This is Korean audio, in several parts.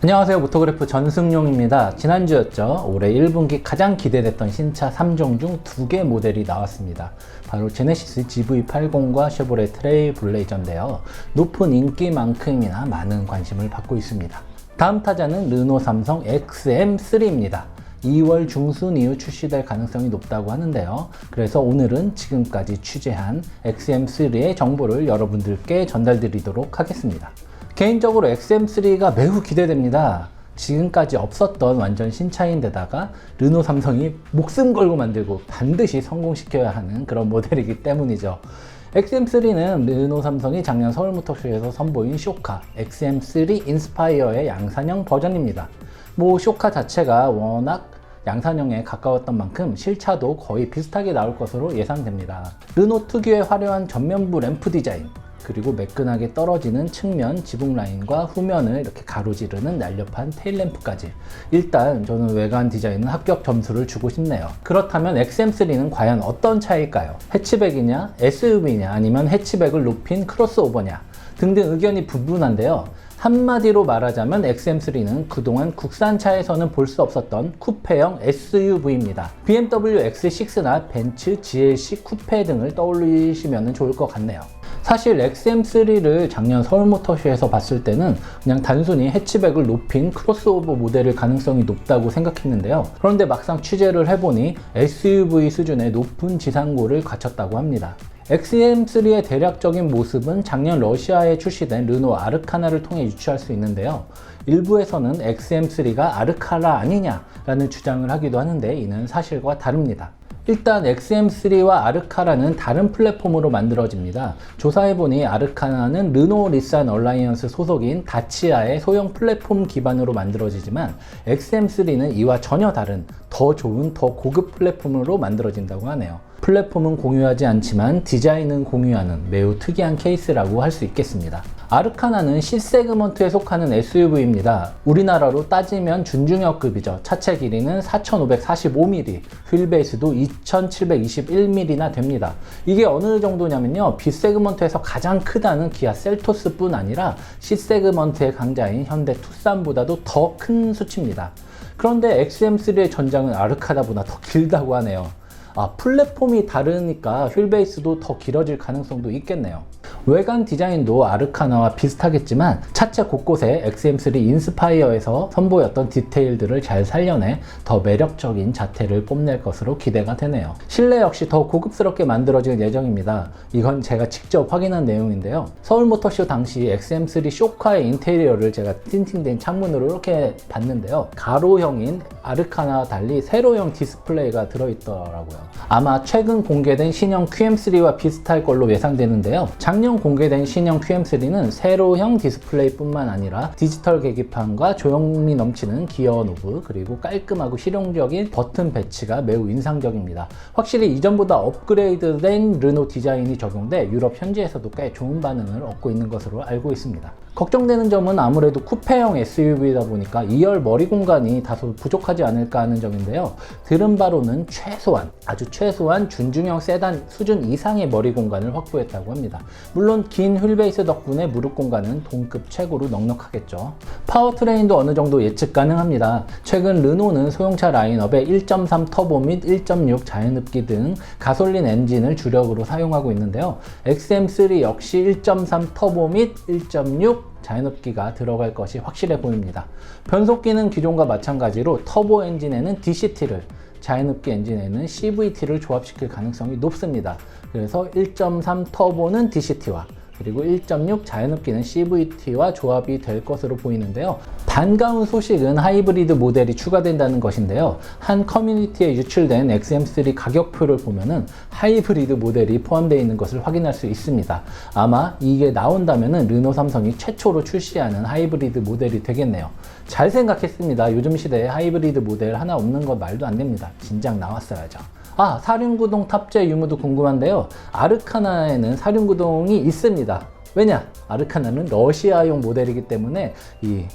안녕하세요, 모토그래프 전승용입니다. 지난주였죠. 올해 1분기 가장 기대됐던 신차 3종 중 2개 모델이 나왔습니다. 바로 제네시스 GV80과 쉐보레 트레일블레이저인데요. 높은 인기만큼이나 많은 관심을 받고 있습니다. 다음 타자는 르노 삼성 XM3입니다. 2월 중순 이후 출시될 가능성이 높다고 하는데요. 그래서 오늘은 지금까지 취재한 XM3의 정보를 여러분들께 전달드리도록 하겠습니다. 개인적으로 XM3가 매우 기대됩니다. 지금까지 없었던 완전 신차인데다가 르노 삼성이 목숨 걸고 만들고 반드시 성공시켜야 하는 그런 모델이기 때문이죠. XM3는 르노 삼성이 작년 서울모터쇼에서 선보인 쇼카 XM3 인스파이어의 양산형 버전입니다. 쇼카 자체가 워낙 양산형에 가까웠던 만큼 실차도 거의 비슷하게 나올 것으로 예상됩니다. 르노 특유의 화려한 전면부 램프 디자인, 그리고 매끈하게 떨어지는 측면 지붕 라인과 후면을 이렇게 가로지르는 날렵한 테일램프까지, 일단 저는 외관 디자인은 합격 점수를 주고 싶네요. 그렇다면 XM3는 과연 어떤 차일까요? 해치백이냐, SUV냐, 아니면 해치백을 높인 크로스오버냐 등등 의견이 분분한데요. 한마디로 말하자면 XM3는 그동안 국산차에서는 볼 수 없었던 쿠페형 SUV입니다. BMW X6나 벤츠 GLC 쿠페 등을 떠올리시면 좋을 것 같네요. 사실 XM3를 작년 서울모터쇼에서 봤을 때는 그냥 단순히 해치백을 높인 크로스오버 모델일 가능성이 높다고 생각했는데요. 그런데 막상 취재를 해보니 SUV 수준의 높은 지상고를 갖췄다고 합니다. XM3의 대략적인 모습은 작년 러시아에 출시된 르노 아르카나를 통해 유추할 수 있는데요. 일부에서는 XM3가 아르카나 아니냐라는 주장을 하기도 하는데 이는 사실과 다릅니다. 일단 XM3와 아르카나는 다른 플랫폼으로 만들어집니다. 조사해보니 아르카나는 르노 리산 얼라이언스 소속인 다치아의 소형 플랫폼 기반으로 만들어지지만 XM3는 이와 전혀 다른 더 좋은 더 고급 플랫폼으로 만들어진다고 하네요. 플랫폼은 공유하지 않지만 디자인은 공유하는 매우 특이한 케이스라고 할 수 있겠습니다. 아르카나는 C세그먼트에 속하는 SUV입니다. 우리나라로 따지면 준중형급이죠. 차체 길이는 4545mm, 휠베이스도 2721mm나 됩니다. 이게 어느 정도냐면요, B세그먼트에서 가장 크다는 기아 셀토스 뿐 아니라 C세그먼트의 강자인 현대 투싼보다도 더 큰 수치입니다. 그런데 XM3의 전장은 아르카나보다 더 길다고 하네요. 플랫폼이 다르니까 휠베이스도 더 길어질 가능성도 있겠네요. 외관 디자인도 아르카나와 비슷하겠지만 차체 곳곳에 XM3 인스파이어에서 선보였던 디테일들을 잘 살려내 더 매력적인 자태를 뽐낼 것으로 기대가 되네요. 실내 역시 더 고급스럽게 만들어질 예정입니다. 이건 제가 직접 확인한 내용인데요. 서울모터쇼 당시 XM3 쇼카의 인테리어를 제가 틴팅된 창문으로 이렇게 봤는데요. 가로형인 아르카나와 달리 세로형 디스플레이가 들어있더라고요. 아마 최근 공개된 신형 QM3와 비슷할 걸로 예상되는데요. 작년 공개된 신형 QM3는 세로형 디스플레이 뿐만 아니라 디지털 계기판과 조형미 넘치는 기어 노브, 그리고 깔끔하고 실용적인 버튼 배치가 매우 인상적입니다. 확실히 이전보다 업그레이드된 르노 디자인이 적용돼 유럽 현지에서도 꽤 좋은 반응을 얻고 있는 것으로 알고 있습니다. 걱정되는 점은 아무래도 쿠페형 SUV이다 보니까 2열 머리 공간이 다소 부족하지 않을까 하는 점인데요. 들은 바로는 아주 최소한 준중형 세단 수준 이상의 머리 공간을 확보했다고 합니다. 물론 긴 휠베이스 덕분에 무릎 공간은 동급 최고로 넉넉하겠죠. 파워트레인도 어느 정도 예측 가능합니다. 최근 르노는 소형차 라인업에 1.3 터보 및 1.6 자연흡기 등 가솔린 엔진을 주력으로 사용하고 있는데요. XM3 역시 1.3 터보 및 1.6 자연흡기가 들어갈 것이 확실해 보입니다. 변속기는 기존과 마찬가지로 터보 엔진에는 DCT를, 자연흡기 엔진에는 CVT를 조합시킬 가능성이 높습니다. 그래서 1.3 터보는 DCT와 그리고 1.6 자연흡기는 CVT와 조합이 될 것으로 보이는데요. 반가운 소식은 하이브리드 모델이 추가된다는 것인데요. 한 커뮤니티에 유출된 XM3 가격표를 보면은 하이브리드 모델이 포함되어 있는 것을 확인할 수 있습니다. 아마 이게 나온다면은 르노 삼성이 최초로 출시하는 하이브리드 모델이 되겠네요. 잘 생각했습니다. 요즘 시대에 하이브리드 모델 하나 없는 거 말도 안 됩니다. 진작 나왔어야죠. 사륜구동 탑재 유무도 궁금한데요. 아르카나에는 사륜구동이 있습니다. 왜냐? 아르카나는 러시아용 모델이기 때문에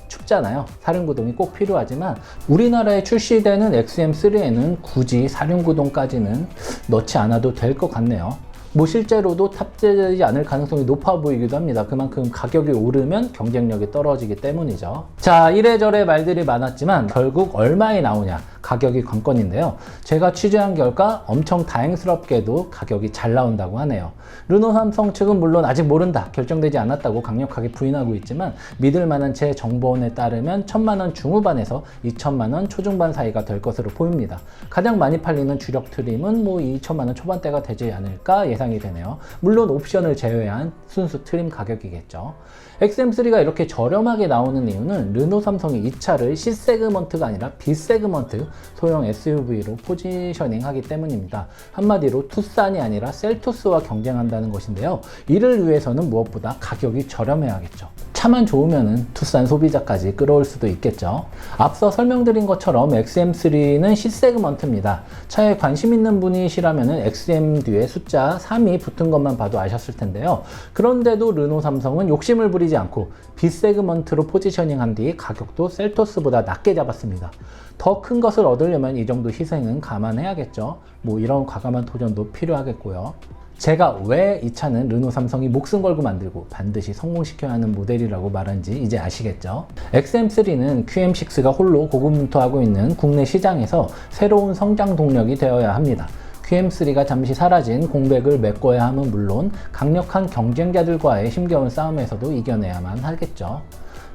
춥잖아요. 사륜구동이 꼭 필요하지만 우리나라에 출시되는 XM3에는 굳이 사륜구동까지는 넣지 않아도 될 것 같네요. 뭐 실제로도 탑재되지 않을 가능성이 높아 보이기도 합니다. 그만큼 가격이 오르면 경쟁력이 떨어지기 때문이죠. 자, 이래저래 말들이 많았지만 결국 얼마에 나오냐, 가격이 관건인데요. 제가 취재한 결과 엄청 다행스럽게도 가격이 잘 나온다고 하네요. 르노 삼성 측은 물론 아직 모른다, 결정되지 않았다고 강력하게 부인하고 있지만 믿을 만한 제 정보원에 따르면 1,000만 원 중후반에서 2,000만 원 초중반 사이가 될 것으로 보입니다. 가장 많이 팔리는 주력 트림은 뭐 2,000만 원 초반대가 되지 않을까 예상이 되네요. 물론 옵션을 제외한 순수 트림 가격이겠죠. XM3가 이렇게 저렴하게 나오는 이유는 르노 삼성이 이 차를 C세그먼트가 아니라 B세그먼트 소형 SUV로 포지셔닝 하기 때문입니다. 한마디로 투싼이 아니라 셀토스와 경쟁한다는 것인데요. 이를 위해서는 무엇보다 가격이 저렴해야겠죠. 차만 좋으면 투싼 소비자까지 끌어올 수도 있겠죠. 앞서 설명드린 것처럼 XM3는 C세그먼트입니다. 차에 관심 있는 분이시라면 XM 뒤에 숫자 3이 붙은 것만 봐도 아셨을 텐데요. 그런데도 르노 삼성은 욕심을 부리지 않고 B세그먼트로 포지셔닝한 뒤 가격도 셀토스보다 낮게 잡았습니다. 더 큰 것을 얻으려면 이 정도 희생은 감안해야겠죠. 뭐 이런 과감한 도전도 필요하겠고요. 제가 왜 이 차는 르노 삼성이 목숨 걸고 만들고 반드시 성공시켜야 하는 모델이라고 말한지 이제 아시겠죠? XM3는 QM6가 홀로 고군분투하고 있는 국내 시장에서 새로운 성장 동력이 되어야 합니다. QM3가 잠시 사라진 공백을 메꿔야 함은 물론 강력한 경쟁자들과의 힘겨운 싸움에서도 이겨내야만 하겠죠.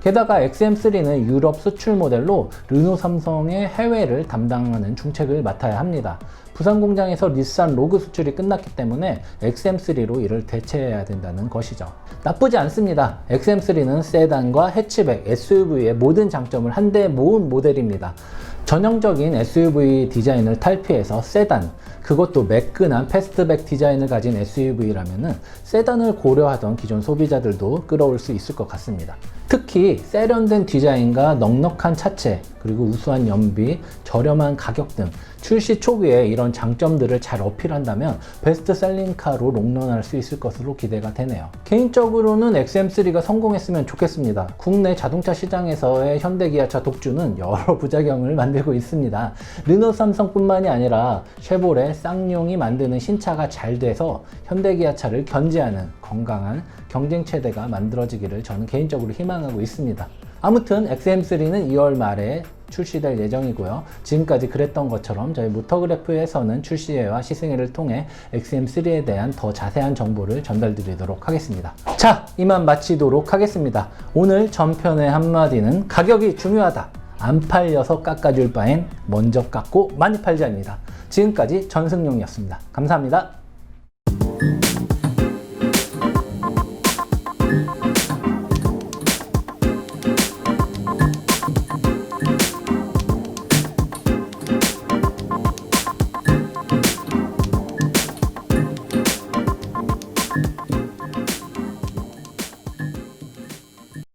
게다가 XM3는 유럽 수출 모델로 르노 삼성의 해외를 담당하는 중책을 맡아야 합니다. 부산 공장에서 닛산 로그 수출이 끝났기 때문에 XM3로 이를 대체해야 된다는 것이죠. 나쁘지 않습니다. XM3는 세단과 해치백, SUV의 모든 장점을 한데 모은 모델입니다. 전형적인 SUV 디자인을 탈피해서 세단, 그것도 매끈한 패스트백 디자인을 가진 SUV라면 세단을 고려하던 기존 소비자들도 끌어올 수 있을 것 같습니다. 특히 세련된 디자인과 넉넉한 차체, 그리고 우수한 연비, 저렴한 가격 등 출시 초기에 이런 장점들을 잘 어필한다면 베스트셀링카로 롱런할 수 있을 것으로 기대가 되네요. 개인적으로는 XM3가 성공했으면 좋겠습니다. 국내 자동차 시장에서의 현대기아차 독주는 여러 부작용을 만들고 있습니다. 르노 삼성뿐만이 아니라 쉐보레, 쌍용이 만드는 신차가 잘 돼서 현대기아차를 견제하는 건강한 경쟁 체제가 만들어지기를 저는 개인적으로 희망하고 있습니다. 아무튼 XM3는 2월 말에 출시될 예정이고요. 지금까지 그랬던 것처럼 저희 모터그래프에서는 출시회와 시승회를 통해 XM3에 대한 더 자세한 정보를 전달드리도록 하겠습니다. 자, 이만 마치도록 하겠습니다. 오늘 전편의 한마디는 가격이 중요하다. 안 팔려서 깎아줄 바엔 먼저 깎고 많이 팔자입니다. 지금까지 전승용이었습니다. 감사합니다.